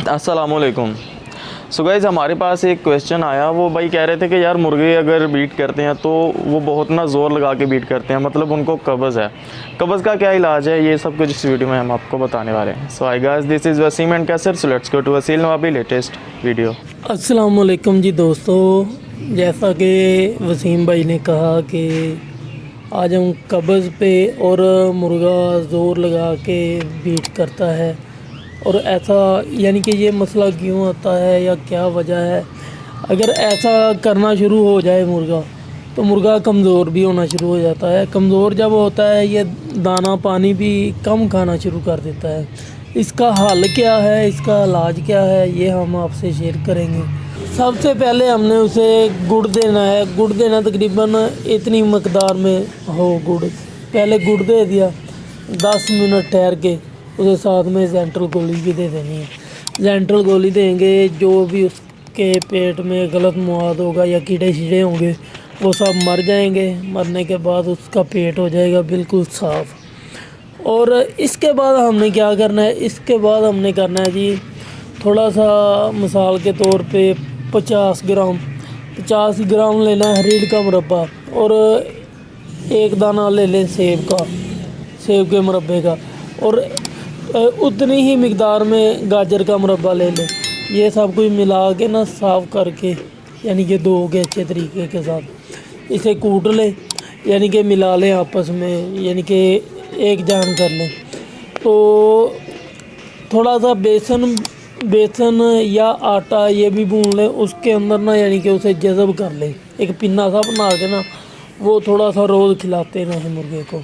अस्सलाम वालेकुम। So guys, हमारे पास एक क्वेश्चन आया। वो भाई कह रहे थे कि यार मुर्गे अगर बीट करते हैं तो वो बहुत ना ज़ोर लगा के बीट करते हैं, मतलब उनको कब्ज़ है। कब्ज़ का क्या इलाज है, ये सब कुछ इस वीडियो में हम आपको बताने वाले हैं। So hi guys, this is Waseem and Kaiser. So let's go to Wasil Nawabi latest video. अस्सलाम वालेकुम जी दोस्तों, जैसा कि वसीम भाई ने कहा कि आज हम कब्ज़ पे और मुर्गा ज़ोर लगा के बीट करता है, और ऐसा यानी कि ये मसला क्यों आता है या क्या वजह है। अगर ऐसा करना शुरू हो जाए मुर्गा, तो मुर्गा कमज़ोर भी होना शुरू हो जाता है। कमज़ोर जब होता है, ये दाना पानी भी कम खाना शुरू कर देता है। इसका हल क्या है, इसका इलाज क्या है, ये हम आपसे शेयर करेंगे। सबसे पहले हमने उसे गुड़ देना है। गुड़ देना तकरीबन इतनी मकदार में हो गुड़। पहले गुड़ दे दिया, 10 मिनट ठहर के उसे साथ में जेंट्रल गोली भी दे देनी है। जेंट्रल गोली देंगे, जो भी उसके पेट में गलत मवाद होगा या कीड़े शीड़े होंगे वो सब मर जाएंगे। मरने के बाद उसका पेट हो जाएगा बिल्कुल साफ़। और इसके बाद हमने क्या करना है, इसके बाद हमने करना है जी, थोड़ा सा मिसाल के तौर पे 50 ग्राम लेना है रीढ़ का मुरब्बा, और एक दाना ले लें सेब के मुरब्बे का, और उतनी ही मिकदार में गाजर का मुरब्बा ले लें। ये सब कुछ मिला के ना साफ़ करके, यानी कि धो के अच्छे तरीके के साथ इसे कूट लें, यानी कि मिला लें आपस में, यानी कि एक जान कर लें। तो थोड़ा सा बेसन या आटा ये भी भून लें उसके अंदर ना, यानी कि उसे जज़ब कर लें। एक पिन्ना सा बना के ना वो थोड़ा सा रोज़ खिलाते रहें मुर्गे को।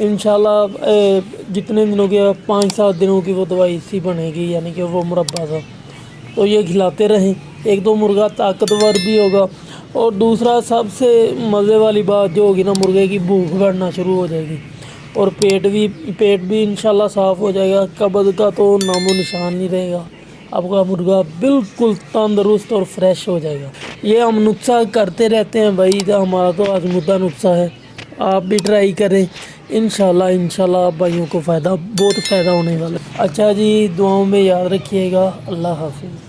इंशाल्लाह जितने दिनों के 5-7 दिनों की वो दवाई इसी बनेगी, यानी कि वो मुरब्बा सा। तो ये खिलाते रहें। एक तो मुर्गा ताकतवर भी होगा, और दूसरा सबसे मज़े वाली बात जो होगी ना, मुर्गे की भूख बढ़ना शुरू हो जाएगी, और पेट भी इंशाल्लाह साफ़ हो जाएगा। कब्ज़ का तो नामो निशान नहीं रहेगा। आपका मुर्गा बिल्कुल तंदुरुस्त और फ्रेश हो जाएगा। ये हम नुस्खा करते रहते हैं भाई, हमारा तो आज़मूदा नुस्खा है। आप भी ट्राई करें, इंशाल्लाह आप भाइयों को बहुत फ़ायदा होने वाला है। अच्छा जी, दुआओं में याद रखिएगा। अल्लाह हाफ़िज़।